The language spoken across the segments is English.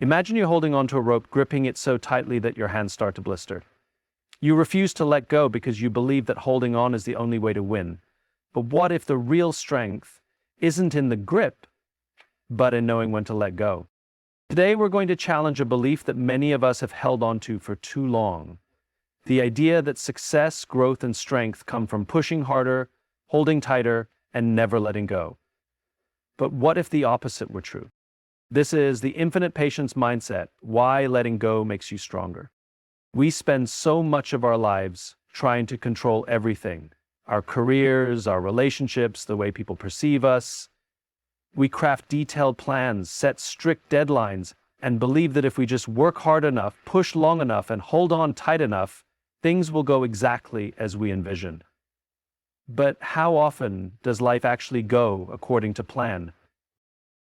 Imagine you're holding onto a rope, gripping it so tightly that your hands start to blister. You refuse to let go because you believe that holding on is the only way to win. But what if the real strength isn't in the grip, but in knowing when to let go? Today, we're going to challenge a belief that many of us have held on to for too long. The idea that success, growth, and strength come from pushing harder, holding tighter, and never letting go. But what if the opposite were true? This is the infinite patience mindset, why letting go makes you stronger. We spend so much of our lives trying to control everything. Our careers, our relationships, the way people perceive us. We craft detailed plans, set strict deadlines, and believe that if we just work hard enough, push long enough, and hold on tight enough, things will go exactly as we envision. But how often does life actually go according to plan?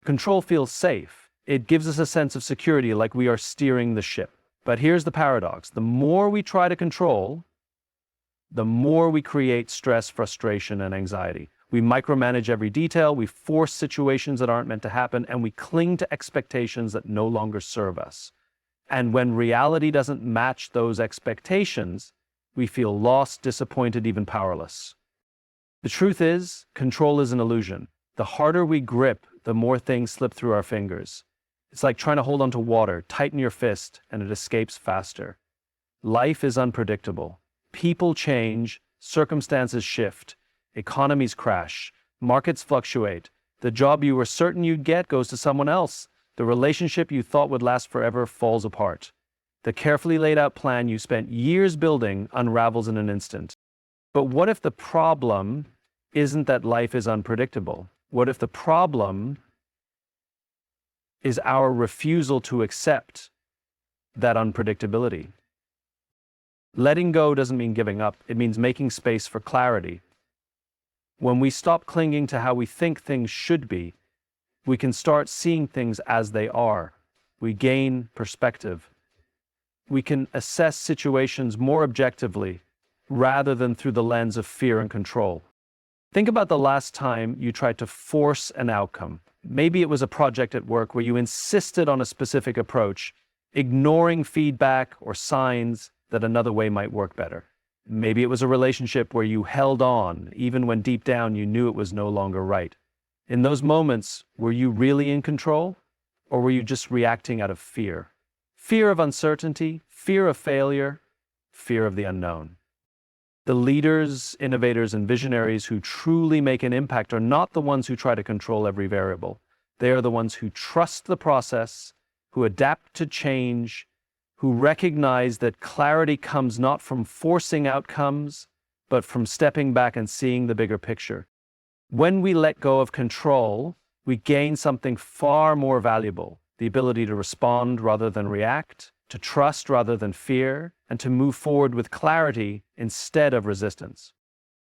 Control feels safe. It gives us a sense of security, like we are steering the ship. But here's the paradox. The more we try to control, the more we create stress, frustration, and anxiety. We micromanage every detail, we force situations that aren't meant to happen, and we cling to expectations that no longer serve us. And when reality doesn't match those expectations, we feel lost, disappointed, even powerless. The truth is, control is an illusion. The harder we grip, the more things slip through our fingers. It's like trying to hold onto water, tighten your fist, and it escapes faster. Life is unpredictable. People change, circumstances shift, economies crash, markets fluctuate. The job you were certain you'd get goes to someone else. The relationship you thought would last forever falls apart. The carefully laid out plan you spent years building unravels in an instant. But what if the problem isn't that life is unpredictable? What if the problem is our refusal to accept that unpredictability? Letting go doesn't mean giving up. It means making space for clarity. When we stop clinging to how we think things should be, we can start seeing things as they are. We gain perspective. We can assess situations more objectively rather than through the lens of fear and control. Think about the last time you tried to force an outcome. Maybe it was a project at work where you insisted on a specific approach, ignoring feedback or signs that another way might work better. Maybe it was a relationship where you held on, even when deep down you knew it was no longer right. In those moments, were you really in control, or were you just reacting out of fear? Fear of uncertainty, fear of failure, fear of the unknown. The leaders, innovators, and visionaries who truly make an impact are not the ones who try to control every variable. They are the ones who trust the process, who adapt to change, who recognize that clarity comes not from forcing outcomes, but from stepping back and seeing the bigger picture. When we let go of control, we gain something far more valuable: the ability to respond rather than react, to trust rather than fear, and to move forward with clarity instead of resistance.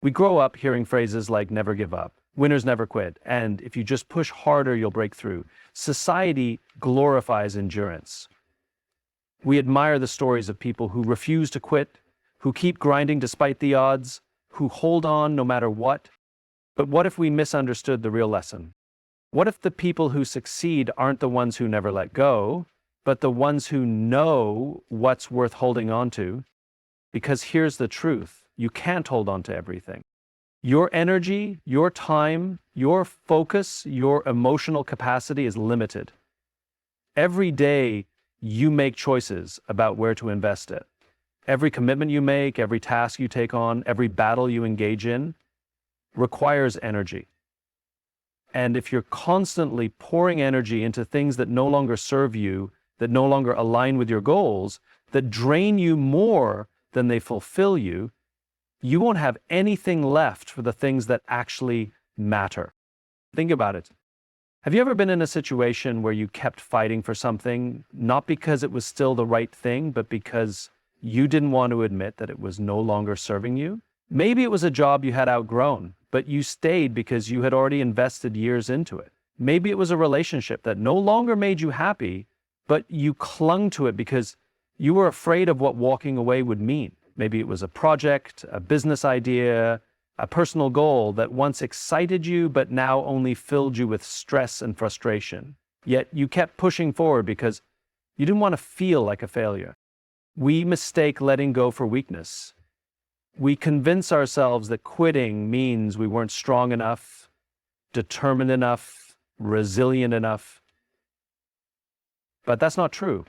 We grow up hearing phrases like never give up, winners never quit, and if you just push harder, you'll break through. Society glorifies endurance. We admire the stories of people who refuse to quit, who keep grinding despite the odds, who hold on no matter what. But what if we misunderstood the real lesson? What if the people who succeed aren't the ones who never let go, but the ones who know what's worth holding on to? Because here's the truth: you can't hold on to everything. Your energy, your time, your focus, your emotional capacity is limited. Every day, you make choices about where to invest it. Every commitment you make, every task you take on, every battle you engage in requires energy. And if you're constantly pouring energy into things that no longer serve you, that no longer align with your goals, that drain you more than they fulfill you, you won't have anything left for the things that actually matter. Think about it. Have you ever been in a situation where you kept fighting for something, not because it was still the right thing, but because you didn't want to admit that it was no longer serving you? Maybe it was a job you had outgrown, but you stayed because you had already invested years into it. Maybe it was a relationship that no longer made you happy, but you clung to it because you were afraid of what walking away would mean. Maybe it was a project, a business idea, a personal goal that once excited you, but now only filled you with stress and frustration. Yet you kept pushing forward because You didn't want to feel like a failure. We mistake letting go for weakness. We convince ourselves that quitting means we weren't strong enough, determined enough, resilient enough. But that's not true.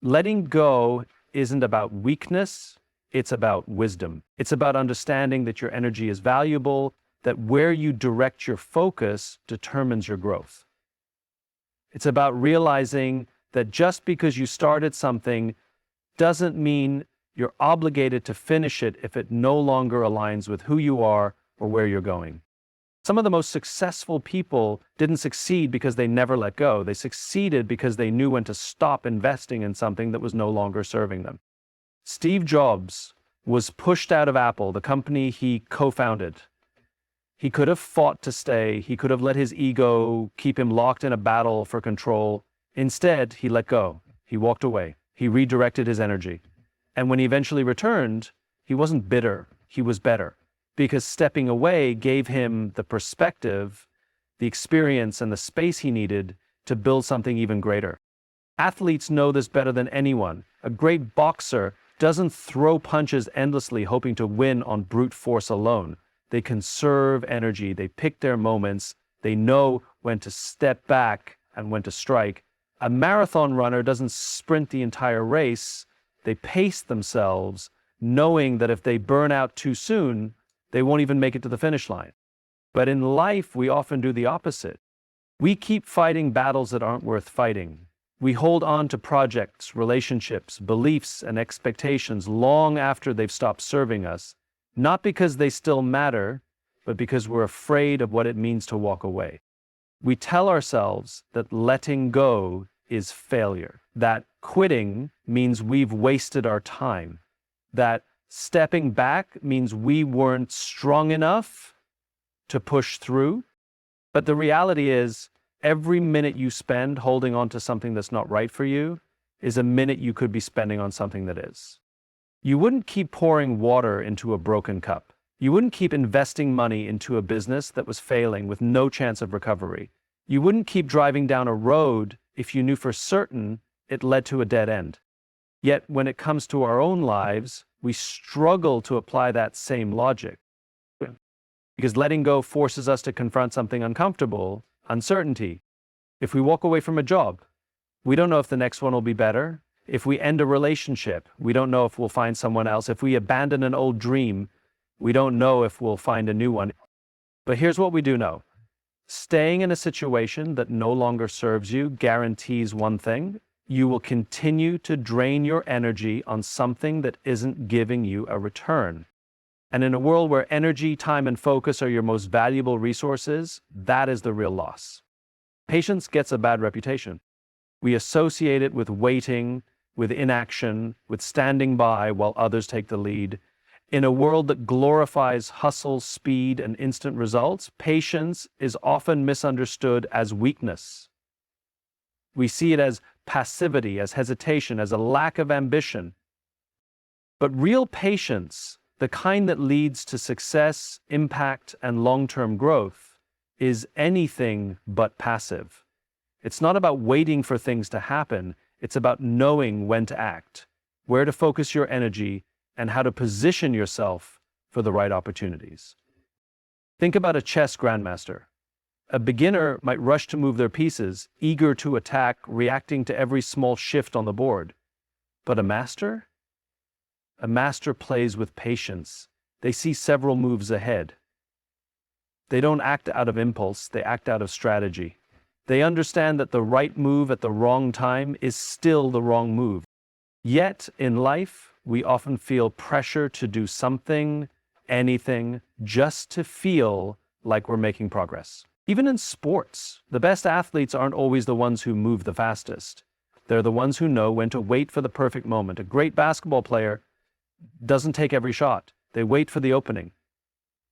Letting go isn't about weakness, it's about wisdom. It's about understanding that your energy is valuable, that where you direct your focus determines your growth. It's about realizing that just because you started something doesn't mean you're obligated to finish it if it no longer aligns with who you are or where you're going. Some of the most successful people didn't succeed because they never let go. They succeeded because they knew when to stop investing in something that was no longer serving them. Steve Jobs was pushed out of Apple, the company he co-founded. He could have fought to stay. He could have let his ego keep him locked in a battle for control. Instead, he let go. He walked away. He redirected his energy. And when he eventually returned, he wasn't bitter. He was better. Because stepping away gave him the perspective, the experience, and the space he needed to build something even greater. Athletes know this better than anyone. A great boxer doesn't throw punches endlessly hoping to win on brute force alone. They conserve energy. They pick their moments. They know when to step back and when to strike. A marathon runner doesn't sprint the entire race. They pace themselves, knowing that if they burn out too soon, they won't even make it to the finish line. But in life, we often do the opposite. We keep fighting battles that aren't worth fighting. We hold on to projects, relationships, beliefs, and expectations long after they've stopped serving us, not because they still matter, but because we're afraid of what it means to walk away. We tell ourselves that letting go is failure, that quitting means we've wasted our time, that stepping back means we weren't strong enough to push through. But the reality is, every minute you spend holding on to something that's not right for you is a minute you could be spending on something that is. You wouldn't keep pouring water into a broken cup. You wouldn't keep investing money into a business that was failing with no chance of recovery. You wouldn't keep driving down a road if you knew for certain it led to a dead end. Yet when it comes to our own lives, we struggle to apply that same logic. Because letting go forces us to confront something uncomfortable, uncertainty. If we walk away from a job, we don't know if the next one will be better. If we end a relationship, we don't know if we'll find someone else. If we abandon an old dream, we don't know if we'll find a new one. But here's what we do know. Staying in a situation that no longer serves you guarantees one thing: you will continue to drain your energy on something that isn't giving you a return. And in a world where energy, time, and focus are your most valuable resources, that is the real loss. Patience gets a bad reputation. We associate it with waiting, with inaction, with standing by while others take the lead. In a world that glorifies hustle, speed, and instant results, patience is often misunderstood as weakness. We see it as passivity, as hesitation, as a lack of ambition. But real patience, the kind that leads to success, impact, and long-term growth, is anything but passive. It's not about waiting for things to happen. It's about knowing when to act, where to focus your energy, and how to position yourself for the right opportunities. Think about a chess grandmaster. A beginner might rush to move their pieces, eager to attack, reacting to every small shift on the board. But a master? A master plays with patience. They see several moves ahead. They don't act out of impulse, they act out of strategy. They understand that the right move at the wrong time is still the wrong move. Yet, in life, we often feel pressure to do something, anything, just to feel like we're making progress. Even in sports, the best athletes aren't always the ones who move the fastest. They're the ones who know when to wait for the perfect moment. A great basketball player doesn't take every shot. They wait for the opening.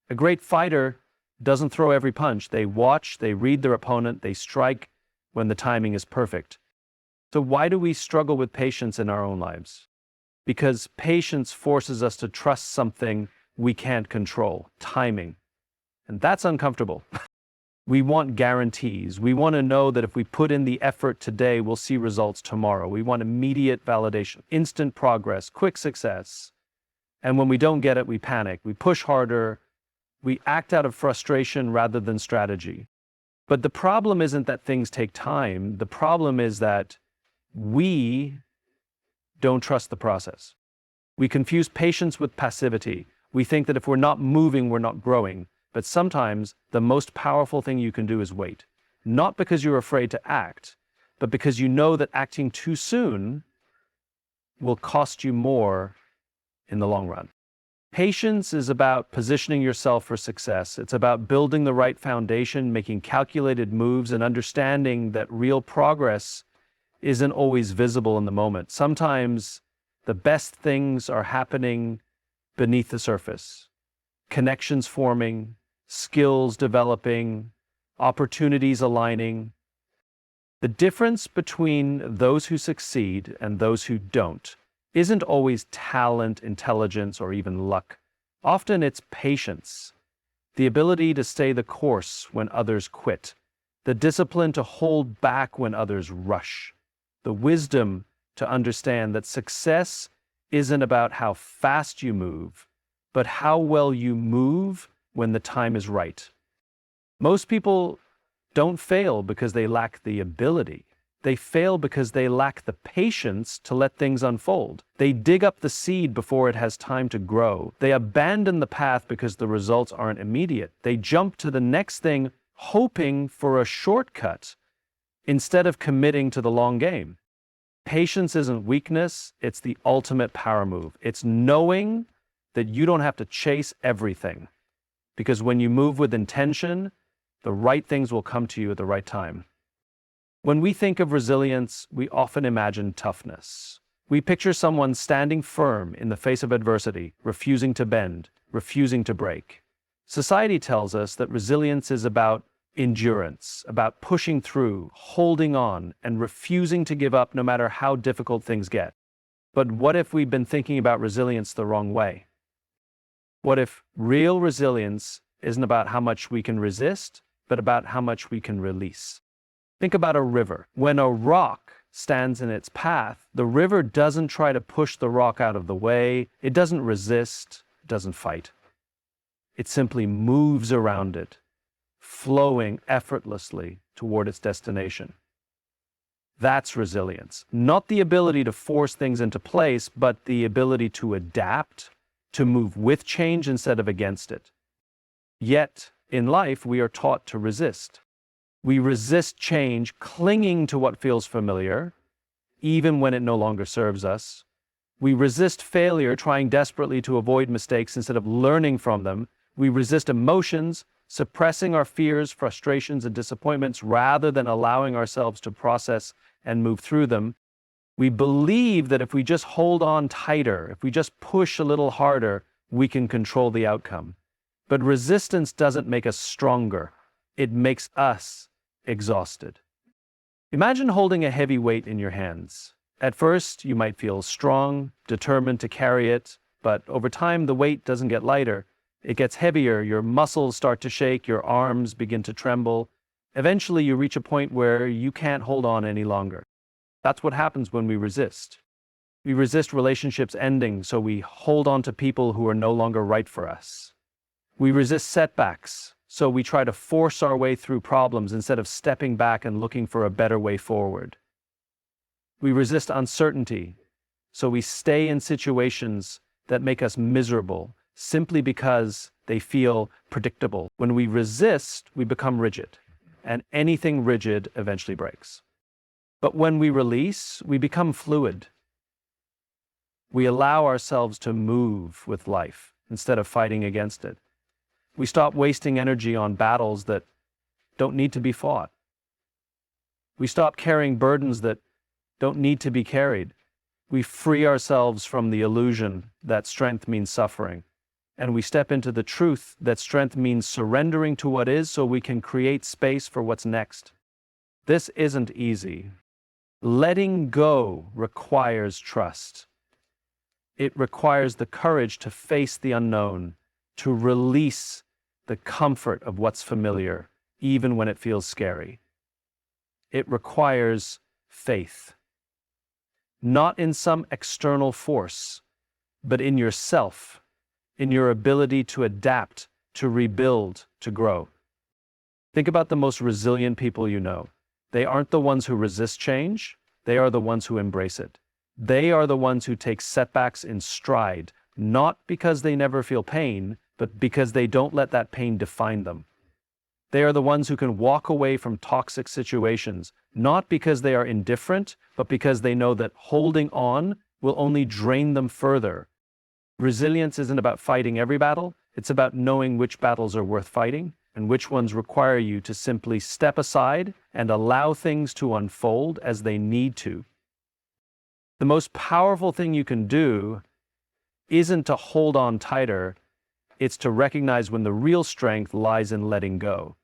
A great fighter doesn't throw every punch. They watch, they read their opponent, they strike when the timing is perfect. So why do we struggle with patience in our own lives? Because patience forces us to trust something we can't control, timing. And that's uncomfortable. We want guarantees. We want to know that if we put in the effort today, we'll see results tomorrow. We want immediate validation, instant progress, quick success. And when we don't get it, we panic. We push harder. We act out of frustration rather than strategy. But the problem isn't that things take time. The problem is that we don't trust the process. We confuse patience with passivity. We think that if we're not moving, we're not growing. But sometimes the most powerful thing you can do is wait. Not because you're afraid to act, but because you know that acting too soon will cost you more in the long run. Patience is about positioning yourself for success. It's about building the right foundation, making calculated moves, and understanding that real progress isn't always visible in the moment. Sometimes the best things are happening beneath the surface. Connections forming, skills developing, opportunities aligning. The difference between those who succeed and those who don't isn't always talent, intelligence, or even luck. Often it's patience, the ability to stay the course when others quit, the discipline to hold back when others rush, the wisdom to understand that success isn't about how fast you move, but how well you move when the time is right. Most people don't fail because they lack the ability. They fail because they lack the patience to let things unfold. They dig up the seed before it has time to grow. They abandon the path because the results aren't immediate. They jump to the next thing hoping for a shortcut instead of committing to the long game. Patience isn't weakness, it's the ultimate power move. It's knowing that you don't have to chase everything. Because when you move with intention, the right things will come to you at the right time. When we think of resilience, we often imagine toughness. We picture someone standing firm in the face of adversity, refusing to bend, refusing to break. Society tells us that resilience is about endurance, about pushing through, holding on, and refusing to give up no matter how difficult things get. But what if we've been thinking about resilience the wrong way? What if real resilience isn't about how much we can resist, but about how much we can release? Think about a river. When a rock stands in its path, the river doesn't try to push the rock out of the way. It doesn't resist. It doesn't fight. It simply moves around it, flowing effortlessly toward its destination. That's resilience. Not the ability to force things into place, but the ability to adapt, to move with change instead of against it. Yet, in life, we are taught to resist. We resist change, clinging to what feels familiar, even when it no longer serves us. We resist failure, trying desperately to avoid mistakes instead of learning from them. We resist emotions, suppressing our fears, frustrations, and disappointments rather than allowing ourselves to process and move through them. We believe that if we just hold on tighter, if we just push a little harder, we can control the outcome. But resistance doesn't make us stronger. It makes us exhausted. Imagine holding a heavy weight in your hands. At first, you might feel strong, determined to carry it, but over time, the weight doesn't get lighter. It gets heavier, your muscles start to shake, your arms begin to tremble. Eventually, you reach a point where you can't hold on any longer. That's what happens when we resist. We resist relationships ending, so we hold on to people who are no longer right for us. We resist setbacks, so we try to force our way through problems instead of stepping back and looking for a better way forward. We resist uncertainty, so we stay in situations that make us miserable simply because they feel predictable. When we resist, we become rigid, and anything rigid eventually breaks. But when we release, we become fluid. We allow ourselves to move with life instead of fighting against it. We stop wasting energy on battles that don't need to be fought. We stop carrying burdens that don't need to be carried. We free ourselves from the illusion that strength means suffering. And we step into the truth that strength means surrendering to what is so we can create space for what's next. This isn't easy. Letting go requires trust. It requires the courage to face the unknown, to release the comfort of what's familiar, even when it feels scary. It requires faith. Not in some external force, but in yourself, in your ability to adapt, to rebuild, to grow. Think about the most resilient people you know. They aren't the ones who resist change, they are the ones who embrace it. They are the ones who take setbacks in stride, not because they never feel pain, but because they don't let that pain define them. They are the ones who can walk away from toxic situations, not because they are indifferent, but because they know that holding on will only drain them further. Resilience isn't about fighting every battle, it's about knowing which battles are worth fighting and which ones require you to simply step aside and allow things to unfold as they need to. The most powerful thing you can do isn't to hold on tighter, it's to recognize when the real strength lies in letting go.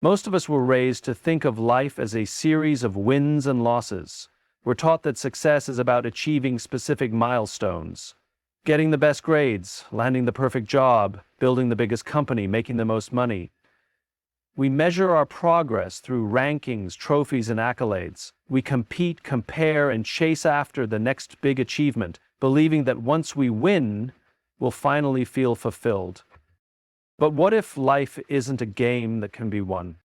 Most of us were raised to think of life as a series of wins and losses. We're taught that success is about achieving specific milestones, getting the best grades, landing the perfect job, building the biggest company, making the most money. We measure our progress through rankings, trophies, and accolades. We compete, compare, and chase after the next big achievement, believing that once we win, we'll finally feel fulfilled. But what if life isn't a game that can be won?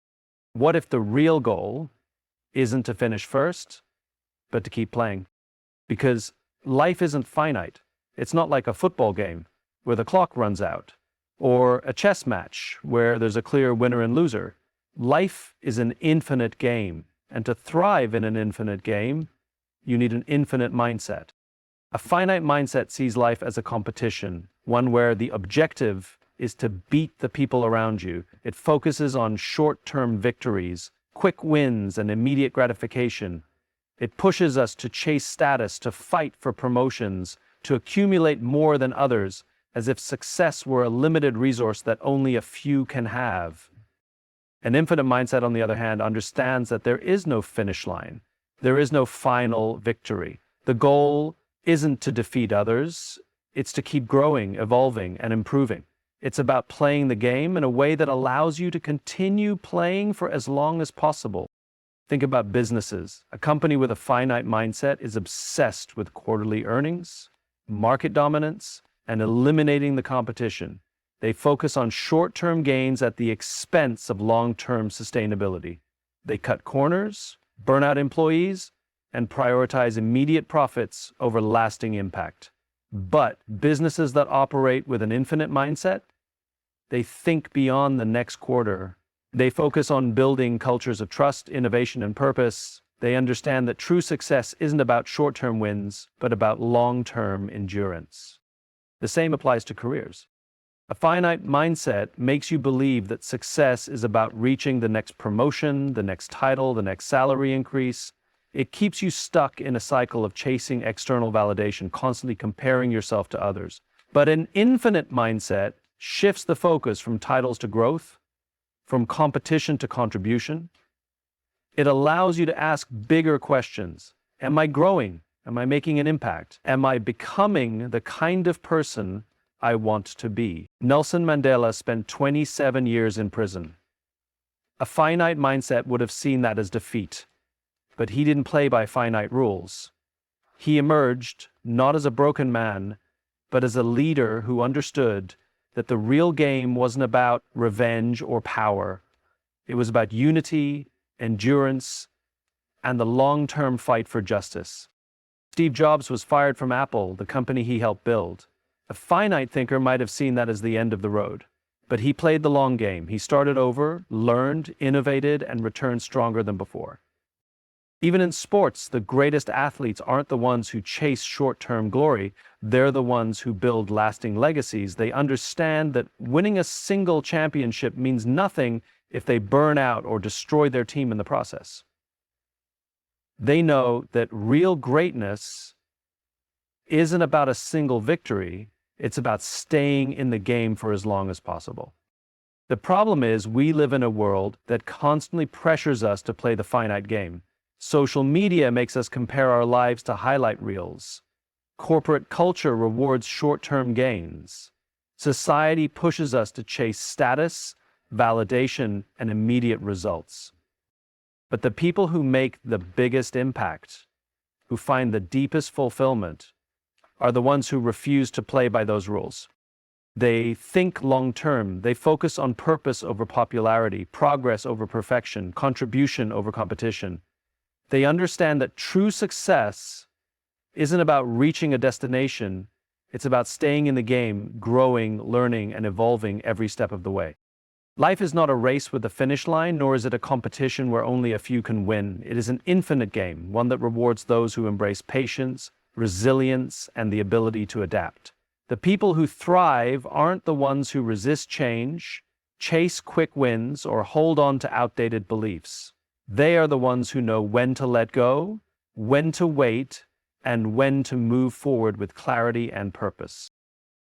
What if the real goal isn't to finish first, but to keep playing? Because life isn't finite. It's not like a football game where the clock runs out, or a chess match where there's a clear winner and loser. Life is an infinite game, and to thrive in an infinite game, you need an infinite mindset. A finite mindset sees life as a competition, one where the objective is to beat the people around you. It focuses on short-term victories, quick wins, and immediate gratification. It pushes us to chase status, to fight for promotions, to accumulate more than others, as if success were a limited resource that only a few can have. An infinite mindset, on the other hand, understands that there is no finish line. There is no final victory. The goal isn't to defeat others, it's to keep growing, evolving, and improving. It's about playing the game in a way that allows you to continue playing for as long as possible. Think about businesses. A company with a finite mindset is obsessed with quarterly earnings, market dominance, and eliminating the competition. They focus on short-term gains at the expense of long-term sustainability. They cut corners, burn out employees, and prioritize immediate profits over lasting impact. But businesses that operate with an infinite mindset, they think beyond the next quarter. They focus on building cultures of trust, innovation, and purpose. They understand that true success isn't about short-term wins, but about long-term endurance. The same applies to careers. A finite mindset makes you believe that success is about reaching the next promotion, the next title, the next salary increase. It keeps you stuck in a cycle of chasing external validation, constantly comparing yourself to others. But an infinite mindset shifts the focus from titles to growth, from competition to contribution. It allows you to ask bigger questions. Am I growing? Am I making an impact? Am I becoming the kind of person I want to be? Nelson Mandela spent 27 years in prison. A finite mindset would have seen that as defeat, but he didn't play by finite rules. He emerged not as a broken man, but as a leader who understood that the real game wasn't about revenge or power. It was about unity, endurance, and the long-term fight for justice. Steve Jobs was fired from Apple, the company he helped build. A finite thinker might have seen that as the end of the road, but he played the long game. He started over, learned, innovated, and returned stronger than before. Even in sports, the greatest athletes aren't the ones who chase short-term glory. They're the ones who build lasting legacies. They understand that winning a single championship means nothing if they burn out or destroy their team in the process. They know that real greatness isn't about a single victory. It's about staying in the game for as long as possible. The problem is we live in a world that constantly pressures us to play the finite game. Social media makes us compare our lives to highlight reels. Corporate culture rewards short-term gains. Society pushes us to chase status, validation, and immediate results. But the people who make the biggest impact, who find the deepest fulfillment, are the ones who refuse to play by those rules. They think long-term. They focus on purpose over popularity, progress over perfection, contribution over competition. They understand that true success isn't about reaching a destination. It's about staying in the game, growing, learning, and evolving every step of the way. Life is not a race with a finish line, nor is it a competition where only a few can win. It is an infinite game, one that rewards those who embrace patience, resilience, and the ability to adapt. The people who thrive aren't the ones who resist change, chase quick wins, or hold on to outdated beliefs. They are the ones who know when to let go, when to wait, and when to move forward with clarity and purpose.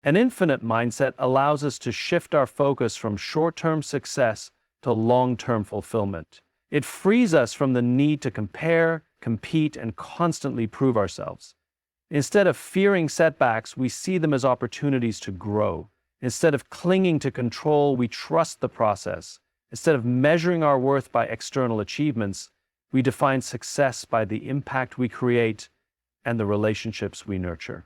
An infinite mindset allows us to shift our focus from short-term success to long-term fulfillment. It frees us from the need to compare, compete, and constantly prove ourselves. Instead of fearing setbacks, we see them as opportunities to grow. Instead of clinging to control, we trust the process. Instead of measuring our worth by external achievements, we define success by the impact we create and the relationships we nurture.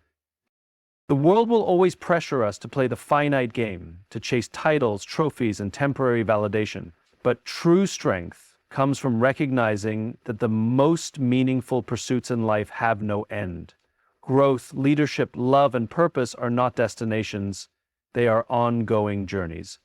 The world will always pressure us to play the finite game, to chase titles, trophies, and temporary validation. But true strength comes from recognizing that the most meaningful pursuits in life have no end. Growth, leadership, love, and purpose are not destinations. They are ongoing journeys.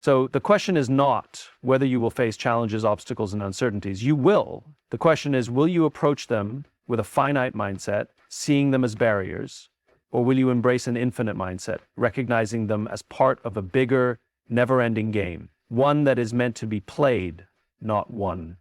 So the question is not whether you will face challenges, obstacles, and uncertainties. You will. The question is, will you approach them with a finite mindset, seeing them as barriers, or will you embrace an infinite mindset, recognizing them as part of a bigger, never-ending game, one that is meant to be played, not won?